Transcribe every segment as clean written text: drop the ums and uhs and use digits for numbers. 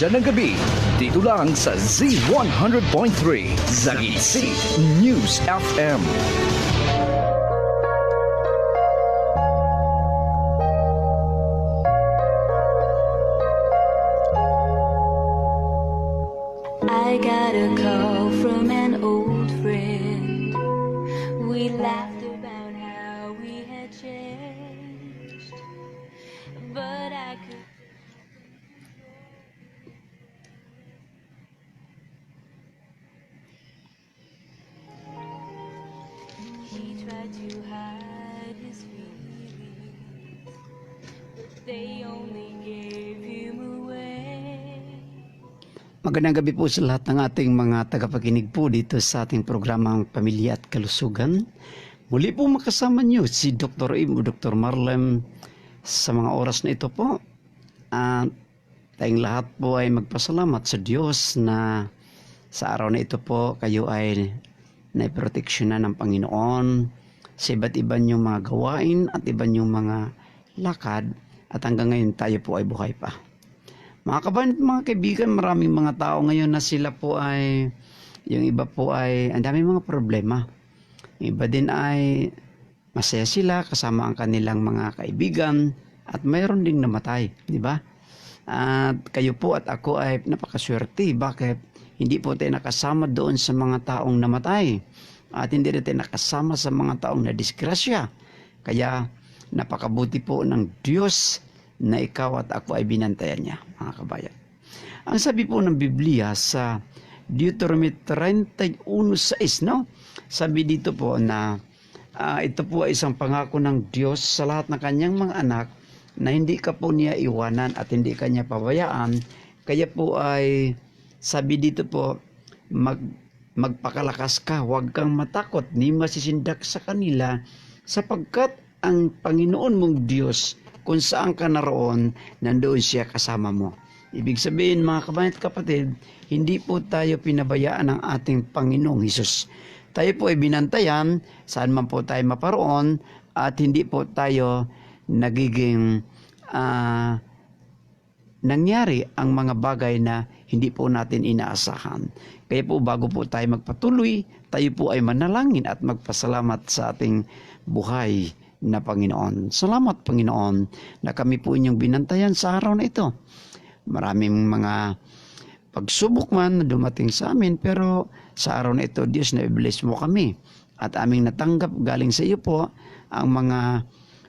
Dyan ng gabi, dito lang sa Z100.3 Zagisi News FM. I got a call from an old friend. We laughed about how we had changed, but I could. He tried to hide his feelings, but they only gave him away. Magandang gabi po sa lahat ng ating mga tagapakinig po dito sa ating programang Pamilya at Kalusugan. Muli po makasama niyo si Dr. Im o Dr. Marlem sa mga oras na ito po. At tayong lahat po ay magpasalamat sa Diyos na sa araw na ito po kayo ay naiproteksyonan ng Panginoon sa iba't iba niyong mga gawain at iba niyong mga lakad at hanggang ngayon tayo po ay buhay pa. Mga kabayan, mga kaibigan, maraming mga tao ngayon na sila po ay, yung iba po ay, ang daming mga problema. Yung iba din ay masaya sila kasama ang kanilang mga kaibigan at mayroon ding namatay, di ba? At kayo po at ako ay napakaswerte. Bakit? Hindi po tayo nakasama doon sa mga taong namatay at hindi rin tayo nakasama sa mga taong nadisgrasya. Kaya napakabuti po ng Diyos na ikaw at ako ay binantayan niya, mga kabayan. Ang sabi po ng Biblia sa Deuteronomy 31:6, no? Sabi dito po na ito po ay isang pangako ng Diyos sa lahat ng kanyang mga anak na hindi ka po niya iwanan at hindi ka niya pabayaan. Kaya po ay sabi dito po, magpakalakas ka, huwag kang matakot, ni masisindak sa kanila sapagkat ang Panginoon mong Diyos kung saan ka naroon, nandoon siya kasama mo. Ibig sabihin, mga kabayan at kapatid, hindi po tayo pinabayaan ng ating Panginoong Hesus. Tayo po ay binantayan, saan man po tayo maparoon, at hindi po tayo nagiging nangyari ang mga bagay na hindi po natin inaasahan. Kaya po bago po tayo magpatuloy, tayo po ay manalangin at magpasalamat sa ating buhay na Panginoon. Salamat Panginoon na kami po inyong binantayan sa araw na ito. Maraming mga pagsubok man na dumating sa amin, pero sa araw na ito, Diyos, na i-bless mo kami. At aming natanggap galing sa iyo po ang mga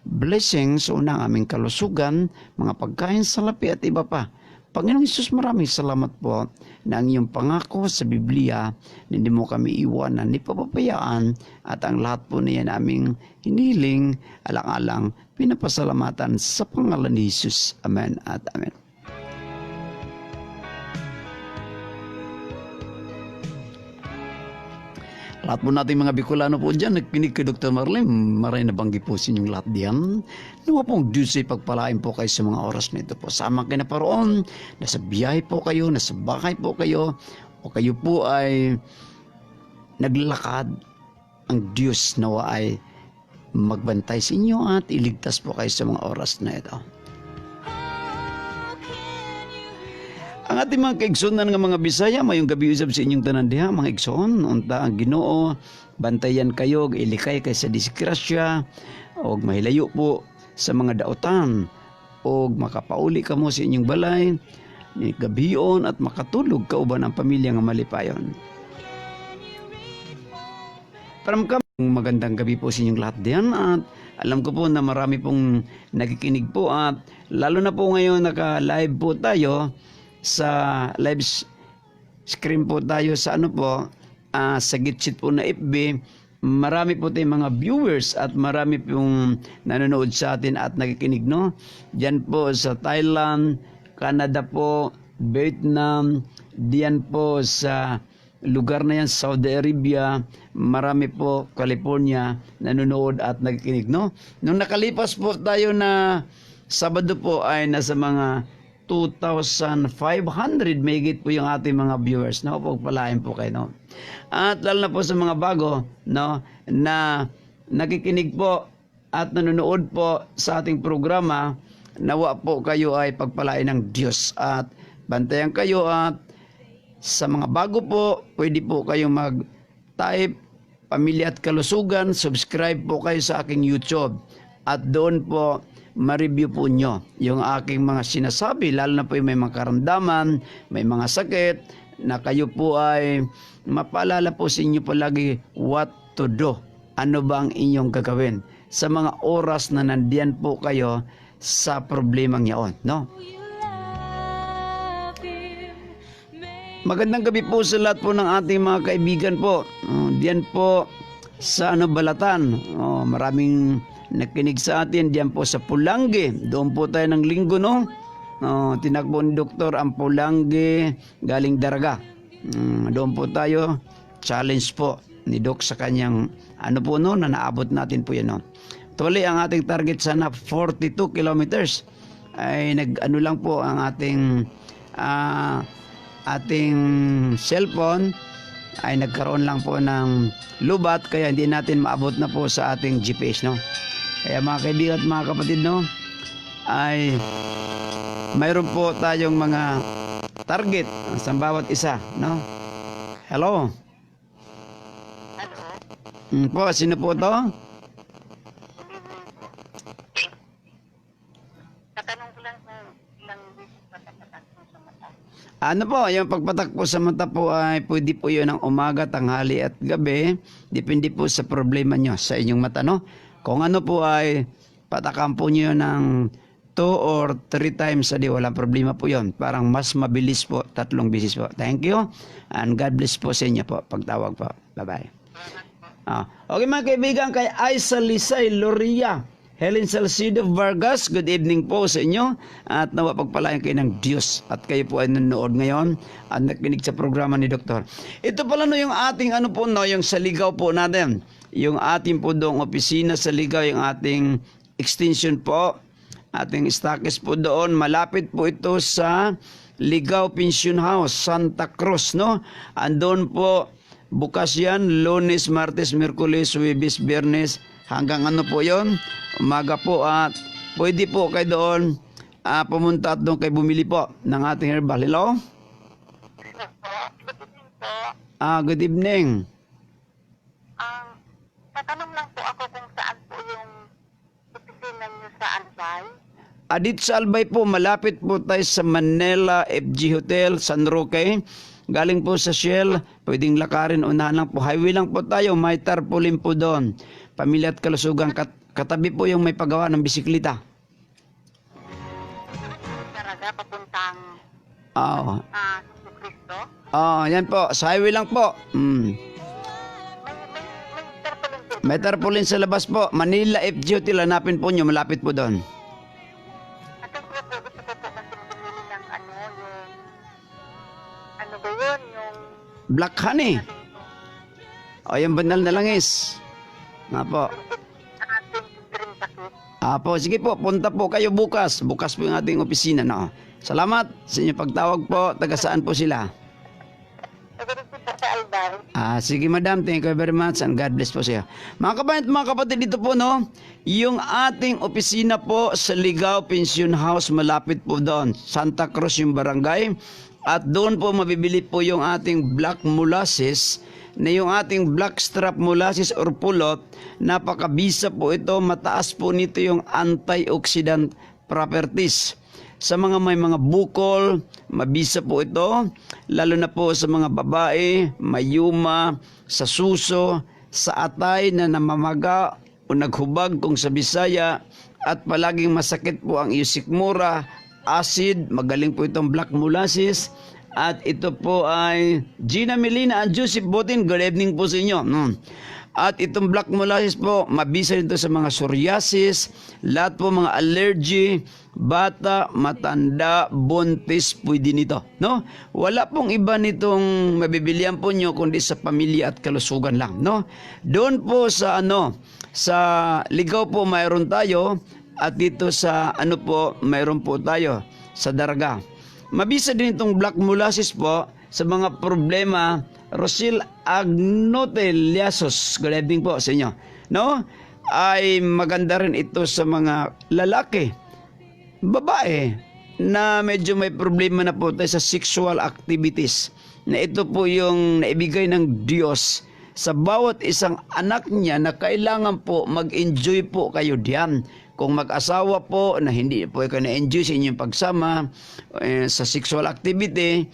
blessings, una ang aming kalusugan, mga pagkain, salapi at iba pa. Panginoong Hesus, maraming salamat po na ang iyong pangako sa Biblia na hindi mo kami iwanan, ni papapayaan, at ang lahat po niya naming hiniling, alang-alang, pinapasalamatan sa pangalan ni Hesus. Amen at amen. Lahat po natin mga Bicolano po dyan, nagpinig kay Dr. Marlem, maray na banggi po sa inyong lahat diyan. Nawa pong Diyos ay pagpalain po kayo sa mga oras na ito po. Sama kayo na paroon, nasa biyahe po kayo, nasa bahay po kayo, o kayo po ay naglakad. Ang Diyos nawa ay magbantay sa inyo at iligtas po kayo sa mga oras na ito. Ang ating mga kaigsoon nga mga Bisaya, mayong gabi usab sa inyong tanan diha, mga igsoon, unta ang Ginoo, bantayan kayo, ilikay kay sa disgrasya, o mahilayo po sa mga daotan, o makapauli kamo sa inyong balay, ni gabion at makatulog kauban ang pamilya nga malipayon. Magandang gabi po sa inyong lahat diyan, at alam ko po na marami pong nakikinig po, at lalo na po ngayon naka-live po tayo sa live screen po tayo sa sa Gitsit po na FB. Marami po tayong mga viewers at marami pong nanonood sa atin at nakikinig, no? Diyan po sa Thailand, Canada po, Vietnam, diyan po sa lugar na yan, Saudi Arabia, marami po, California, nanonood at nakikinig, no? Nung nakalipas po tayo na Sabado po ay nasa mga 2,500 mahigit po yung ating mga viewers, no? Pagpalain po kayo, no? At lalo na po sa mga bago, no, na nakikinig po at nanonood po sa ating programa, nawa po kayo ay pagpalain ng Diyos at bantayan kayo at sa mga bago po, pwede po kayong mag-type Pamilya at Kalusugan, subscribe po kayo sa aking YouTube at doon po ma-review po nyo yung aking mga sinasabi, lalo na po yung may mga karamdaman, may mga sakit, na kayo po ay mapaalala po sa inyo palagi what to do. Ano ba ang inyong gagawin sa mga oras na nandiyan po kayo sa problemang yaon, no? Magandang gabi po sa lahat po ng ating mga kaibigan po. Diyan po sa Balatan. Maraming nakinig sa atin diyan po sa Pulangi. Doon po tayo ng linggo, no? Tinakbo ni Doktor ang Pulangi galing Daraga. Doon po tayo. Challenge po ni Doc sa kanyang na naabot natin po yan, no? Tuloy ang ating target sana 42 kilometers. Ay lang po ang ating cellphone ay nagkaroon lang po ng lubat, kaya hindi natin maabot na po sa ating GPS, no? Kaya mga kaibigan at mga kapatid, no, ay mayroon po tayong mga target sa bawat isa, no? Hello? Po, sino po to? Tatanong ko lang kung ilang beses patapatak mo sa mata. Ano po, yung pagpatak po sa mata po ay pwede po yun ng umaga, tanghali at gabi. Depende po sa problema nyo sa inyong mata, no? Kung ano po ay patakan po nyo ng 2 or 3 times a day, walang problema po yun. Parang mas mabilis po, 3 beses po. Thank you and God bless po sa inyo po. Pagtawag po. Bye-bye. Okay mga kaibigan, kay Aisa Lisay Loria, Helen Salcido Vargas, good evening po sa inyo at nawa pagpalain kayo ng Diyos at kayo po ay nanonood ngayon at nakinig sa programa ni Doktor. Ito pala no yung ating yung sa Ligaw po natin, yung ating po doong opisina sa Ligaw, yung ating extension po, ating stockist po doon, malapit po ito sa Ligaw Pension House, Santa Cruz, no? Andon po, bukas yan, Lunes, Martes, Miyerkules, Huwebes, Biyernes, hanggang po yon, umaga po at pwede po kayo doon pumunta at doon kayo bumili po ng ating herbal. Hello? Good evening po. Good evening. Tatanong lang po ako kung saan po yung opisina niyo sa Albay. Dito sa Albay po, malapit po tayo sa Manila FG Hotel, San Roque. Galing po sa Shell, pwedeng lakarin, unahan lang po. Highway lang po tayo, may tarpaulin po doon. Pamilya at Kalusugan, katabi po yung may pagawa ng bisikleta. Daraga, papuntang Cristo. Yan po, sa highway lang po. May tarpaulin po. May tarpaulin sa labas po. Manila FG Hotel, hanapin po nyo, malapit po doon. At ang gusto ko po kasi bumili ng ano ba yun, yung Black honey. Yung banal na langis. Nga po. ating drink packet. Po, sige po, punta po kayo bukas. Bukas po yung ating opisina, no? Salamat sa inyong pagtawag po. Taga saan po sila? Nagalit po sa Albay. Sige madam, thank you very much and God bless po siya. Mga kabayan at mga kapatid, dito po, no? Yung ating opisina po sa Ligaw Pension House, malapit po doon. Santa Cruz yung barangay. At doon po mabibili po yung ating black molasses, na yung ating blackstrap molasses or pulot. Napakabisa po ito, mataas po nito yung antioxidant properties. Sa mga may mga bukol, mabisa po ito, lalo na po sa mga babae, mayuma, sa suso, sa atay na namamaga o naghubag kung sa Bisaya, at palaging masakit po ang iusikmura, acid, magaling po itong black molasses. At ito po ay Gina Melina and Joseph Botin, good evening po sa inyo. At itong black molasses po, mabisa ito sa mga psoriasis, lahat po mga allergy, bata, matanda, buntis, pwede nito, no? Wala pong iba nitong mabibilihan po nyo kundi sa Pamilya at Kalusugan lang, no? Doon po sa sa Ligaw po mayroon tayo, at dito sa po mayroon po tayo sa Daraga. Mabisa din itong black molasses po sa mga problema. Rosil Agnoteliasos, good evening po sa inyo, no? Ay maganda rin ito sa mga lalaki, babae, na medyo may problema na po tayo sa sexual activities, na ito po yung naibigay ng Diyos sa bawat isang anak niya na kailangan po mag-enjoy po kayo diyan. Kung mag-asawa po na hindi po kayo na-enjoy sa inyong pagsama sa sexual activity,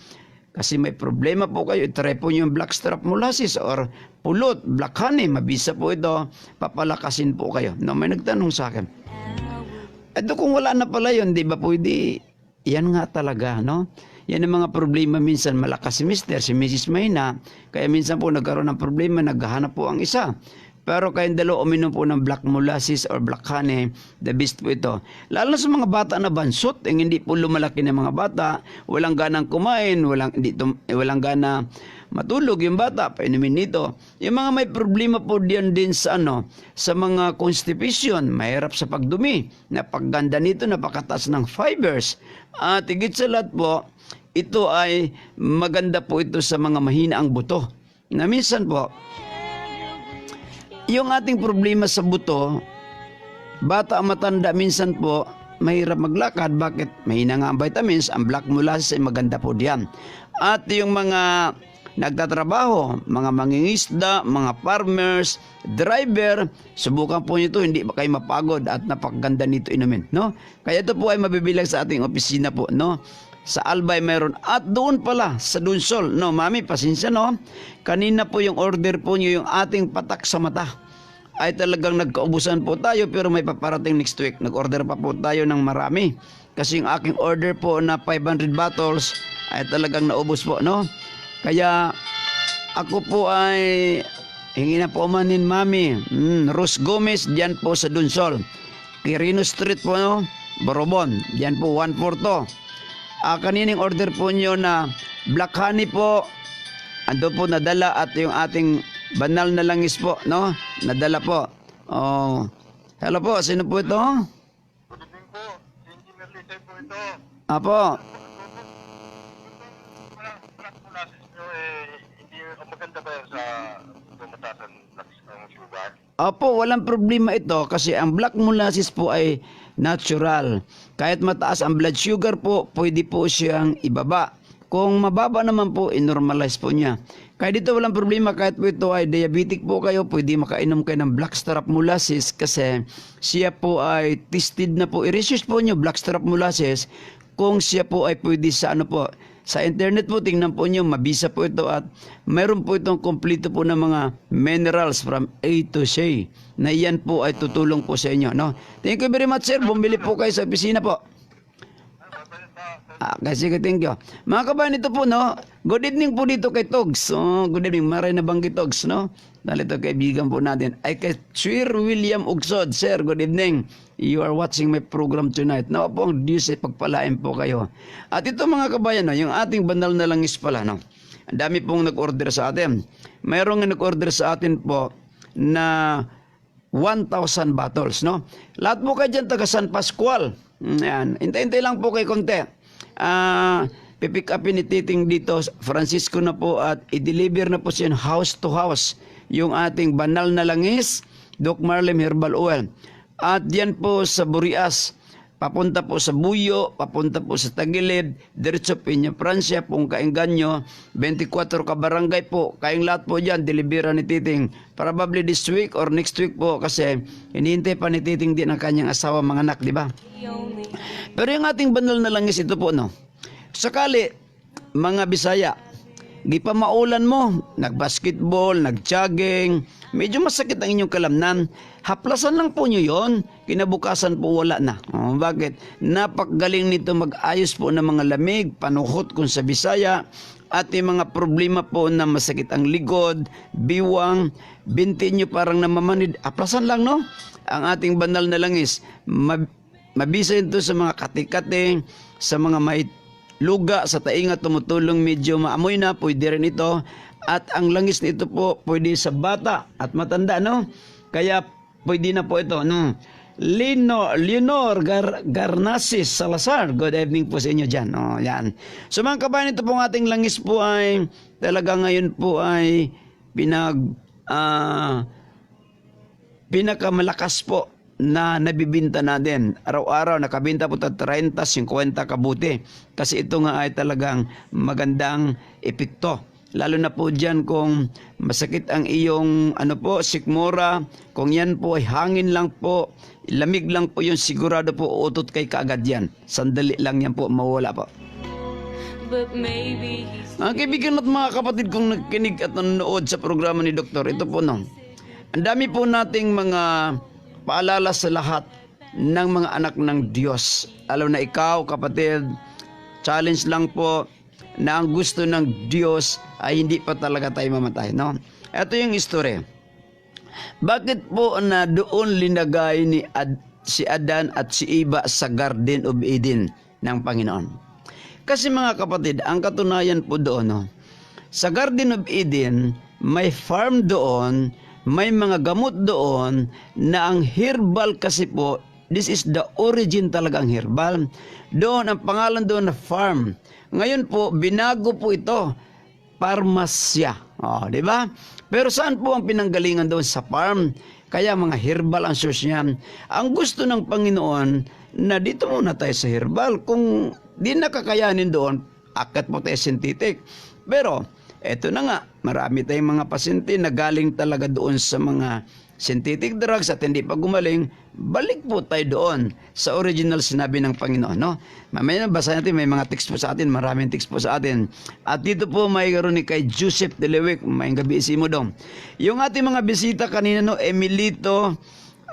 kasi may problema po kayo, try po yung blackstrap molasses or pulot, black honey, mabisa po ito, papalakasin po kayo. No, may nagtanong sa akin, eto kung wala na pala yun, di ba pwede? Yan nga talaga, no? Yan ang mga problema minsan. Malakas si Mr., si Mrs. Mayna, kaya minsan po nagkaroon ng problema, naghahanap po ang isa. Pero kayong dalawa uminom po ng black molasses or black honey, the best po ito. Lalo sa mga bata na bansot, ang hindi po lumalaki ng mga bata, walang ganang kumain, walang gana matulog yung bata, painumin nito. Yung mga may problema po diyan din sa sa mga constipation, mahirap sa pagdumi, napakaganda nito, napakataas ng fibers. At higit sa lahat po, ito ay maganda po ito sa mga mahina ang buto. Na minsan po, yung ating problema sa buto, bata matanda, minsan po, mahirap maglakad. Bakit? Mahina nga ang vitamins. Ang black molasses ay maganda po diyan. At yung mga nagtatrabaho, mga mangingisda, mga farmers, driver, subukan po nito, hindi ba kayo mapagod at napakaganda nito inumin, no? Kaya ito po ay mabibilang sa ating opisina po, no? Sa Albay meron. At doon pala, sa Dunsol, no? Mami, pasensya, no? Kanina po yung order po nyo, yung ating patak sa mata, ay talagang nagkaubusan po tayo, pero may paparating next week. Nag-order pa po tayo ng marami. Kasi yung aking order po na 500 bottles, ay talagang naubos po, no? Kaya ako po ay hingi na po umanin, Mami. Rose Gomez, diyan po sa Dunsol. Quirino Street po, no? Borobon, diyan po 142. Kanining order po nyo na black honey po, ando po nadala, at yung ating banal na langis po, no? Nadala po. Oh. Hello po, sino po ito? Good evening po. Si Engineer Lisay po ito. Apo. Black molasses nyo hindi maganda ba sa tumatasan ang sugar? Opo, walang problema ito kasi ang black molasses po ay natural. Kahit mataas ang blood sugar po, pwede po siyang ibaba. Kung mababa naman po, i-normalize po niya. Kaya dito walang problema, kahit po ito ay diabetic po kayo, pwede makainom kayo ng blackstrap molasses kasi siya po ay tested na po. I-research po nyo blackstrap molasses kung siya po ay pwede sa sa internet po, tingnan po nyo, mabisa po ito at mayroon po itong kompleto po ng mga minerals from A to Z na yan po ay tutulong po sa inyo, no? Thank you very much, sir. Bumili po kayo sa opisina po. Kasi thank you. Mga kabayan, ito po, no? Good evening po dito kay Togs. Good evening, maray na banggit Togs, no? Dahil ito kaibigan po natin. Ay kay Sir William Ugsod. Sir, good evening. You are watching my program tonight. Nawa po ang Diyos ay pagpalain po kayo. At ito mga kabayan, no? Yung ating banal na langis pala, no? Ang dami pong nag-order sa atin. Mayroong nag-order sa atin po na 1,000 bottles, no? Lahat po kayo dyan taga San Pascual. Yan. Hintay-hintay lang po kay konti. Pipick upin ni Titing dito, Francisco na po, at i-deliver na po siya house to house yung ating banal na langis, Doc Marlem Herbal Oil. At yan po sa Burias, papunta po sa Buyo, papunta po sa Tagilid, diretso Piña Francia, Pungkainganyo, 24 ka barangay po, kayong lahat po dyan, delibera ni Titing. Probably this week or next week po kasi hinihintay pa ni Titing din ang kanyang asawa, mga anak, di ba? Pero yung ating banal na langis, ito po, no? Sakali, mga Bisaya, gipamaulan mo, nag-basketball, nag-jogging, medyo masakit ang inyong kalamnan, haplasan lang po nyo yon, kinabukasan po wala na. Bakit? Napakagaling nito mag-ayos po ng mga lamig, panuhot kung sa Bisaya, at yung mga problema po na masakit ang ligod, biwang, binti nyo parang namamanid, haplasan lang, no? Ang ating banal na langis, mabisa ito sa mga kati-kati, sa mga may luga, sa tainga, tumutulong medyo maamoy na, pwede rin ito. At ang langis nito po, pwede sa bata at matanda, no? Kaya pwede na po ito, no? Leonor Garnasis Salazar, good evening po sa inyo dyan. No? Yan. So mga kabayan, ito pong ating langis po ay talaga ngayon po ay pinakamalakas po na nabibinta natin. Araw-araw nakabinta po tayo 30, 50 kabuti. Kasi ito nga ay talagang magandang epekto. Lalo na po dyan kung masakit ang iyong sikmura, kung yan po ay hangin lang po, lamig lang po yun, sigurado po utot kay kaagad yan. Sandali lang yan po, mawala po. But maybe he's Mga kaibigan at mga kapatid kong nagkinig at nanonood sa programa ni Doktor, ito po no. Ang dami po nating mga paalala sa lahat ng mga anak ng Diyos. Alam na ikaw, kapatid, challenge lang po na ang gusto ng Diyos ay hindi pa talaga tayo mamatay, no? Ito yung history. Bakit po na doon linagay si Adan at si Eva sa Garden of Eden ng Panginoon? Kasi mga kapatid, ang katunayan po doon, no? Sa Garden of Eden, may farm doon, may mga gamot doon na ang herbal kasi po, this is the origin talagang herbal. Doon, ang pangalan doon na farm. Ngayon po, binago po ito, parmasya. O, di ba? Pero saan po ang pinanggalingan doon? Sa farm. Kaya mga herbal ang source niyan. Ang gusto ng Panginoon na dito muna tayo sa herbal. Kung di nakakayanin doon, akat po tayo synthetic. Pero, eto na nga, marami tayong mga pasyente na galing talaga doon sa mga synthetic drugs at hindi pa gumaling, balik po tayo doon sa original sinabi ng Panginoon, no? Mamaya na basahin natin, may mga text po sa atin, maraming text po sa atin. At dito po may karoon ni kay Joseph Delewick, may gabi isi mo doon. Yung ating mga bisita kanina, no, Emilito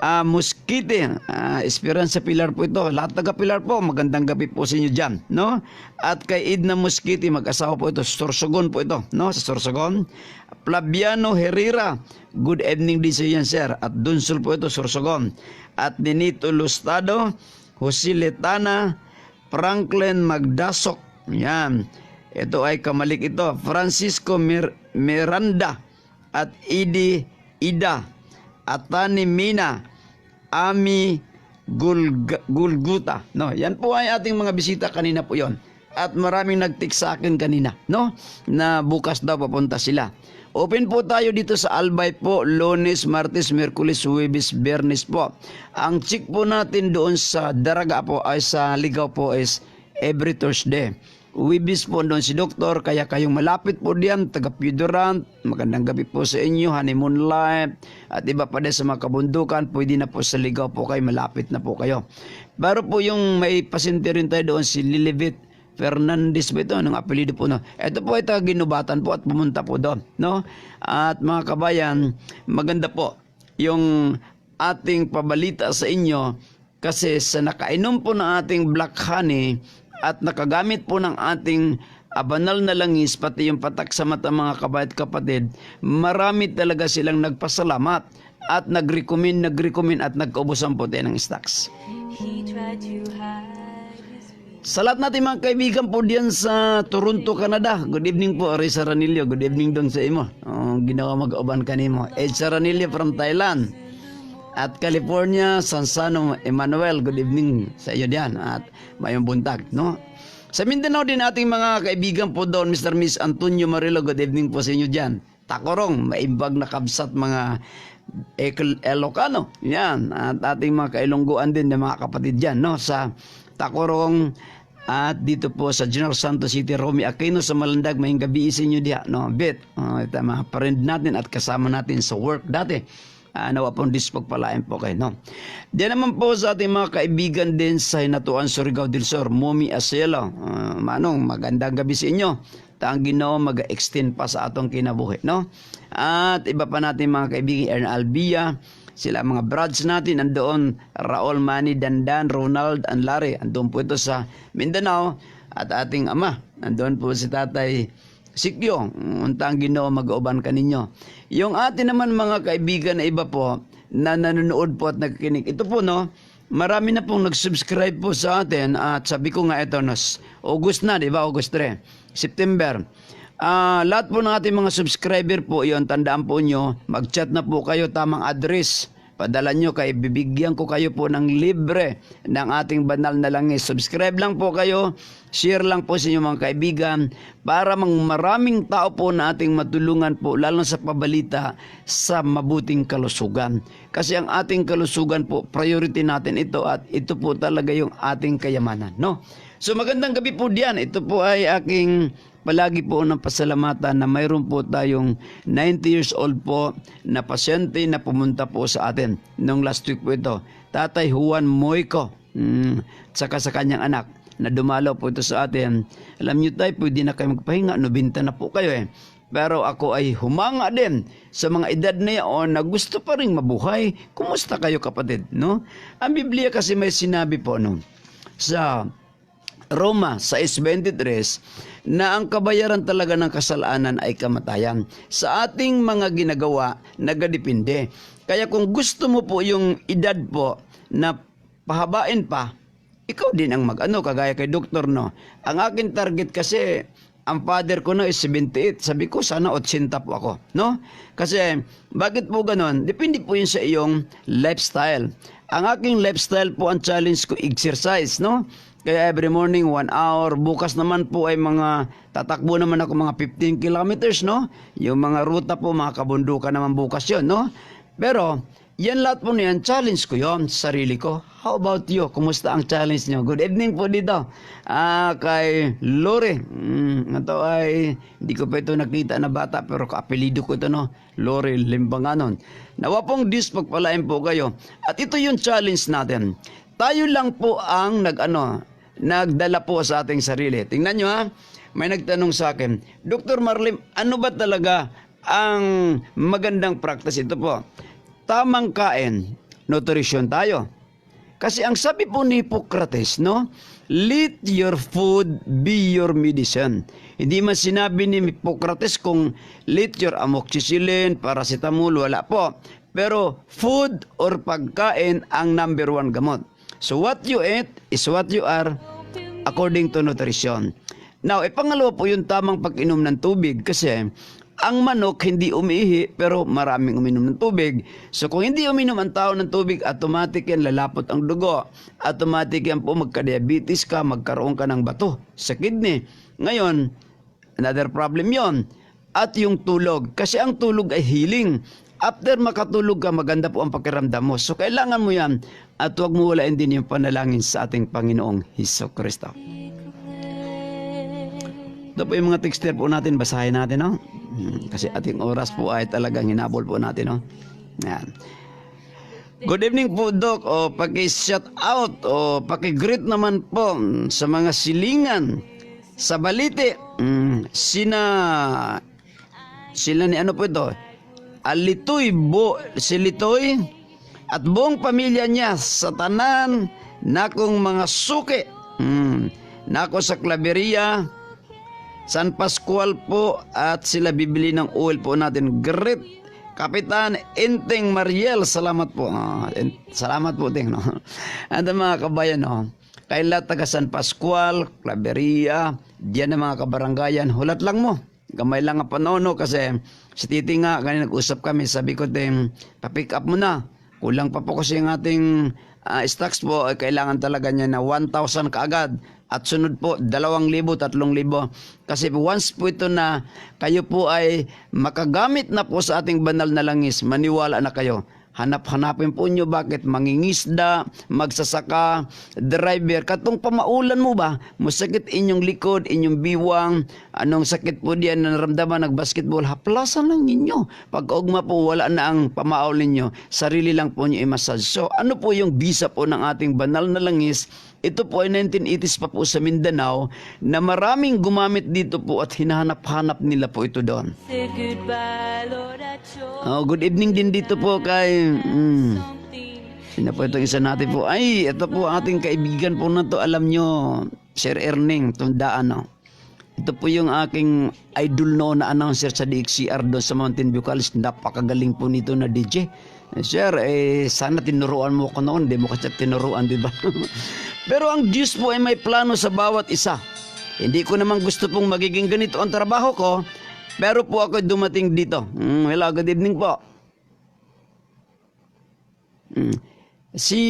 Musquite, Esperanza Pilar po ito. Lahat taga Pilar po, magandang gabi po sa inyo dyan, no? At kay Edna Musquite, mag-asawa po ito, Sorsogon po ito, no? Sa Sorsogon. Flaviano Herrera, good evening din sa inyo, sir. At Dunsol po ito, Sorsogon. At Benito Lustado, Jose Letana, Franklin Magdasok, yan. Ito ay kamalik ito. Francisco Miranda at Ida Atani Mina, Ami Gulguta. No, yan po ay ating mga bisita kanina po yon. At maraming nag-text sa akin kanina, no? Na bukas daw papunta sila. Open po tayo dito sa Albay po, Lunes, Martes, Miyerkules, Huwebes, Biyernes po. Ang check po natin doon sa Daraga po ay sa Ligaw po is every Thursday. Huwebes po doon si Doktor, kaya kayong malapit po diyan, taga Pudorant, magandang gabi po sa inyo, honeymoon life, at iba pa din sa mga kabundukan, pwede na po sa Ligaw po kayo, malapit na po kayo. Pero po yung may pasyente rin tayo doon, si Lilibet Fernandez ba ito? Anong apelido po? No? Ito po ay taga-Ginubatan po at pumunta po doon. No? At mga kabayan, maganda po yung ating pabalita sa inyo kasi sa nakainom po ng ating black honey at nakagamit po ng ating banal na langis, pati yung patak sa mata mga kabayat kapatid, marami talaga silang nagpasalamat at nag-recommend at nagkaubusan po tayo ng stocks. he tried to hide his Sa lahat natin mga kaibigan po diyan sa Toronto, Canada. Good evening po, Risa Ranillo. Good evening dong sa imo. Ginawa mag-uban kanimo. Edsa Ranillo from Thailand. At California, Sansano Emmanuel. Good evening sa iyo diyan. At mayong buntag, no? Sa Mindanao din ating mga kaibigan po doon, Mr. Miss Antonio Marilo. Good evening po sa inyo diyan. Takorong, maimbag na kabsat mga Ilocano. Yan. At ating mga kailongguan din ng mga kapatid diyan, no? Sa Tacorong at dito po sa General Santos City, Romy Aquino sa Malandag, may gabi isin nyo diya, no? Bet, ito mga friend natin at kasama natin sa work dati. Nawa pong dispagpalain po kayo, no? Diyan naman po sa ating mga kaibigan din sa Hinatuan, Surigao del Sur, Momi Acelo. Manong, magandang gabi sa inyo. Taang Ginoo mag-extend pa sa atong kinabuhi, no? At iba pa natin mga kaibigan, Ern Albia, sila mga brads natin, andoon Raul, Manny, Dandan, Ronald, and Larry. Andoon po ito sa Mindanao. At ating ama, andoon po si Tatay Sikyo. Untang Ginoo mag-uban kaninyo. Yung atin naman mga kaibigan na iba po, na nanonood po at nagkikinig. Ito po, no, marami na pong nag-subscribe po sa atin. At sabi ko nga ito, August na, di ba? August 3, September. Lahat po ng ating mga subscriber po, yon, tandaan po nyo, mag-chat na po kayo, tamang address, padala nyo kay bibigyan ko kayo po ng libre ng ating banal na langis. Subscribe lang po kayo, share lang po sa inyong mga kaibigan para maraming tao po na ating matulungan po, lalo sa pabalita sa mabuting kalusugan. Kasi ang ating kalusugan po, priority natin ito at ito po talaga yung ating kayamanan, no? So magandang gabi po diyan. Ito po ay aking palagi po ng pasalamatan na mayroon po tayong 90 years old po na pasyente na pumunta po sa atin. Nung last week po ito, Tatay Juan Moico, saka sa kanyang anak na dumalaw po ito sa atin. Alam niyo tayo, pwede na kayo magpahinga, 90 na po kayo eh. Pero ako ay humanga din sa mga edad na yaon na gusto pa rin mabuhay. Kumusta kayo kapatid, no? Ang Biblia kasi may sinabi po no, sa Roma 6:23 na ang kabayaran talaga ng kasalanan ay kamatayan. Sa ating mga ginagawa, nagadepende. Kaya kung gusto mo po yung edad po na pahabain pa, ikaw din ang mag-ano, kagaya kay doktor, no? Ang akin target kasi, ang father ko na is 78. Sabi ko, sana 80 po ako, no? Kasi, bakit po ganon? Depende po yun sa iyong lifestyle. Ang aking lifestyle po, ang challenge ko, exercise, no? Kaya every morning, 1 hour. Bukas naman po ay tatakbo naman ako mga 15 kilometers, no? Yung mga ruta po, mga kabundukan naman bukas yun, no? Pero, yan lahat po niyan, challenge ko yun, sarili ko. How about you? Kumusta ang challenge nyo? Good evening po dito. Kay Lore. Ito ay, hindi ko pa ito nakita na bata, pero kaapelido ko ito, no? Lore Limbanganon. Nawa pong Diyos pagpalain po kayo. At ito yung challenge natin. Tayo lang po ang nagdala po sa ating sarili. Tingnan nyo ha, may nagtanong sa akin, Dr. Marlem, ano ba talaga ang magandang practice? Ito po, tamang kain, nutrition tayo. Kasi ang sabi po ni Hippocrates, no? Let your food be your medicine. Hindi man sinabi ni Hippocrates kung let your amoxicillin, paracetamol, wala po. Pero food or pagkain ang number 1 gamot. So what you eat is what you are according to nutrition. Now, pangalawa po yung tamang pag-inom ng tubig kasi ang manok hindi umiihi pero maraming uminom ng tubig. So kung hindi uminom ang tao ng tubig, automatic yan lalapot ang dugo. Automatic yan po magka-diabetes ka, magkaroon ka ng bato sa kidney. Ngayon, another problem yon. At yung tulog. Kasi ang tulog ay healing. After makatulog ka, maganda po ang pakiramdam mo. So kailangan mo yan. At huwag mo walain din yung panalangin sa ating Panginoong Hesukristo. Ito po yung mga texter po natin. Basahin natin, no? Kasi ating oras po ay talagang hinabol po natin, no? Yan. Good evening po, Doc. O paki-shout out o paki-greet naman po sa mga silingan sa Balite. Sila ni ano po ito? Si Litoy at buong pamilya niya sa tanan nakong mga suki. Nako sa Claveria, San Pascual po at sila bibili ng oil po natin. Great Kapitan Enteng Mariel, salamat po. Salamat po, Ting. No? At mga kabayan, no? Kay lahat taga San Pascual, Claveria, diyan na mga kabarangayan, hulat lang mo. Gamay lang ang panono kasi si Titi nga, ganyan nag-usap kami, sabi ko, Ting, pa-pick up mo na. Kulang pa po kasi yung ating stocks po, ay kailangan talaga niya na 1,000 kaagad. At sunod po, 2,000, 3,000. Kasi once po ito na kayo po ay makagamit na po sa ating banal na langis, maniwala na kayo. Hanap-hanapin po nyo bakit mangingisda, magsasaka, driver. Katong pamaulan mo ba, masakit inyong likod, inyong biwang, anong sakit po diyan na naramdaman nagbasketball, haplasan lang ninyo. Pag ugma po, wala na ang pamaol ninyo, sarili lang po nyo i-massage. So ano po yung bisa po ng ating banal na langis? Ito po ay 1980s pa po sa Mindanao na maraming gumamit dito po at hinahanap-hanap nila po ito doon. Say goodbye, Lord, at your Good evening din dito po kay... something. Sino po itong isa natin po? Ay, ito po ating kaibigan po na to. Alam nyo, Sir Erning, tundaan, no? Ito po yung aking idol noon na announcer sa DXCR doon sa Mountain View College. Napakagaling po nito na DJ. Sir, sana tinuruan mo ko noon. Di mo kasi tinuruan, di ba? Pero ang Diyos po ay may plano sa bawat isa. Hindi ko naman gusto pong magiging ganito ang trabaho ko. Pero po ako dumating dito. Hello, good evening po. Si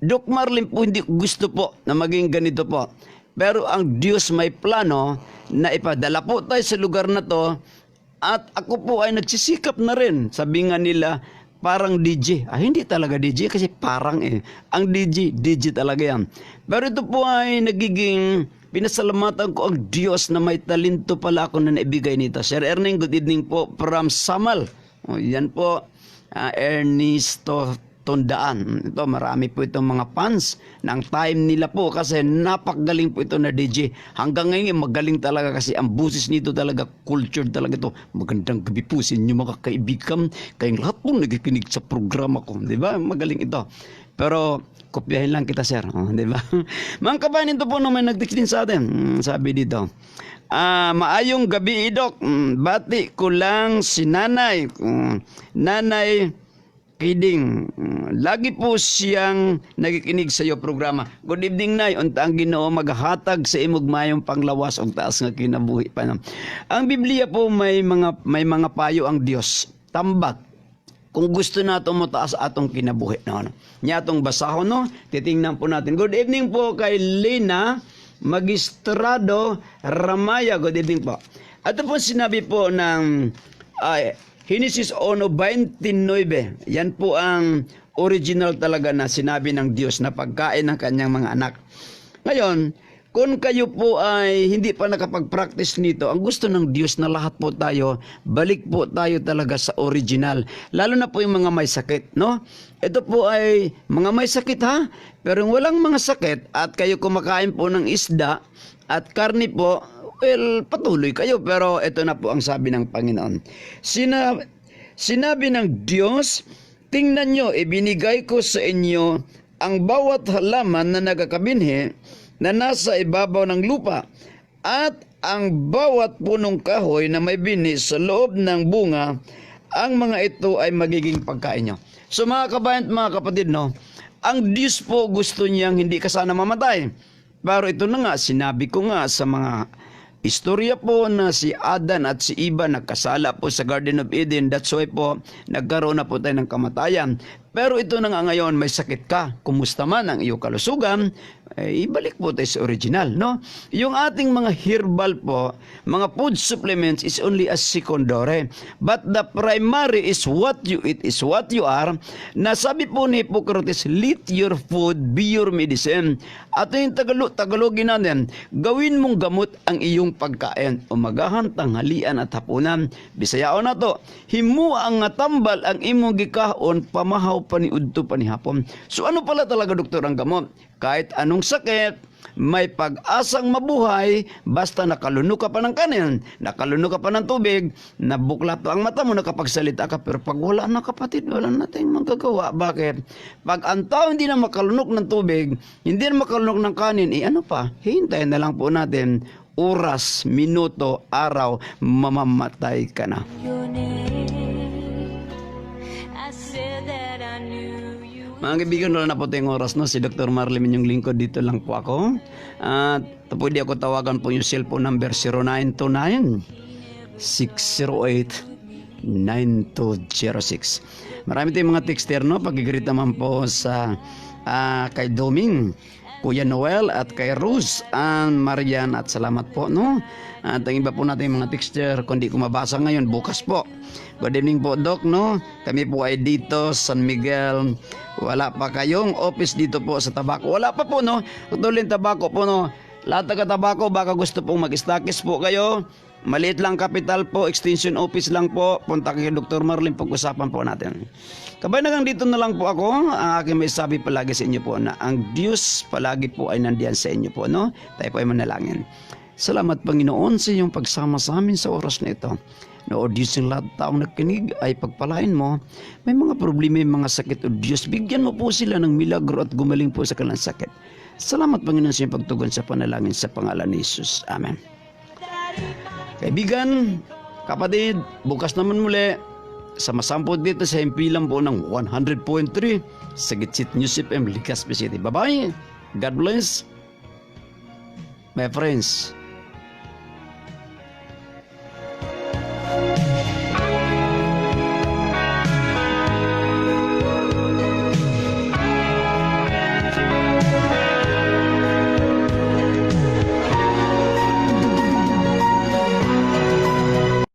Doc Marlin po hindi gusto po na maging ganito po. Pero ang Diyos may plano na ipadala po tayo sa lugar na to at ako po ay nagsisikap na rin. Sabi nga nila, parang DJ. Hindi talaga DJ kasi parang Ang DJ talaga yan. Pero ito po ay nagiging pinasalamatan ko ang Diyos na may talento pala ako na naibigay nito. Sir Erning, good evening po from Samal. Yan po, Ernesto Tondaan. Ito, marami po itong mga fans ng time nila po kasi napakagaling po ito na DJ. Hanggang ngayon, magaling talaga kasi ang busis nito talaga, culture talaga ito. Magandang gabi po sa inyo mga kaibigan. Kayong lahat po nagikinig sa programa ko. Di ba? Magaling ito. Pero, kopyahin lang kita, sir. Di ba? Mga kabayan, ito po naman nagtikin sa atin. Sabi dito, maayong gabi, Idok. Bati ko lang si Nanay. Nanay Kiding, lagi po siyang nagikinig sa iyo programa. Good evening, Nay. Unta ang Ginoo maghatag sa imong mayong panglawas og taas nga kinabuhi pa. Ang Biblia po may mga payo ang Dios. Tambak. Kung gusto nato mo taas atong kinabuhi no. Nya atong basahon no. Titingnan po natin. Good evening po kay Lina Magistrado Ramaya. Good evening po. Ito po sinabi po ng Genesis 1:29. Yan po ang original talaga na sinabi ng Diyos na pagkain ng kanyang mga anak. Ngayon, kung kayo po ay hindi pa nakapag-practice nito, ang gusto ng Diyos na lahat po tayo, balik po tayo talaga sa original. Lalo na po yung mga may sakit, no? Ito po ay mga may sakit ha, pero yung walang mga sakit at kayo kumakain po ng isda at karni po, well, patuloy kayo. Pero ito na po ang sabi ng Panginoon. Sinabi ng Diyos, tingnan nyo, ibinigay ko sa inyo ang bawat halaman na nagkakabinhi na nasa ibabaw ng lupa at ang bawat punong kahoy na may bini sa loob ng bunga, ang mga ito ay magiging pagkain nyo. So mga kabayan at mga kapatid, no, ang Diyos po gusto niyang hindi ka sana mamatay. Pero ito na nga, sinabi ko nga sa mga istorya po na si Adan at si Eva nagkasala po sa Garden of Eden. That's why po nagkaroon na po tayo ng kamatayan. Pero ito na nga ngayon, may sakit ka. Kumusta man ang iyong kalusugan, ibalik po tayo sa original, no? Yung ating mga herbal po, mga food supplements is only a secondary. But the primary is what you eat, is what you are. Nasabi po ni Hippocrates, let your food be your medicine. At yung Tagalogin natin, gawin mong gamot ang iyong pagkain. Umagahan, tanghalian at hapunan. Bisayao na to, himua ang tambal ang imong gikahon, pamahaw paniudto panihapon. So ano pala talaga, doktor, ang gamot? Kahit anong sakit, may pag-asang mabuhay basta nakalunok ka pa ng kanin, nakalunok ka pa ng tubig, nabuklat pa ang mata mo, nakapagsalita ka. Pero pag wala na, kapatid, wala nating magagawa. Bakit? Pag ang tao hindi na makalunok ng tubig, hindi na makalunok ng kanin, ano pa? Hintayin na lang po natin, oras, minuto, araw, mamamatay ka na. Your name. I said that I knew you. Mga kaibigan, wala na po tayong oras, no? Si Dr. Marlem inyong lingkod, dito lang po ako. At pwede ako tawagan po yung cellphone number 0929-608-9206. Marami tayong mga texter, no? Pagigreet naman po sa kay Doming, Kuya Noel at kay Rose and Marian, at salamat po, no? At ang iba po natin mga texter, kung di ko mabasa ngayon, bukas po. Good evening po, Doc, no? Kami po ay dito, San Miguel. Wala pa kayong office dito po sa Tabako? Wala pa po, no? Tutulin Tabako po, no? Lahat ng Tabako, baka gusto pong mag-stakis po kayo. Maliit lang kapital po, extension office lang po. Punta kay Dr. Marlin, pag-usapan po natin. Kabay nagang dito na lang po ako. Ang aking may sabi palagi sa inyo po na ang Diyos palagi po ay nandiyan sa inyo po, no? Tayo po ay manalangin. Salamat, Panginoon, sa iyong pagsama sa amin sa oras na ito. Na o Diyos, yung lahat taong nakinig ay pagpalain mo. May mga problema, may mga sakit, o Diyos, bigyan mo po sila ng milagro at gumaling po sa kanilang sakit. Salamat, Panginoon, sa iyong pagtugon sa panalangin sa pangalan ni Jesus. Amen. Kaibigan, kapatid, bukas naman muli sa masampod dito sa himpilan po ng 100.3 sa Gitsit News FM, Legazpi City. Bye-bye. God bless. My friends.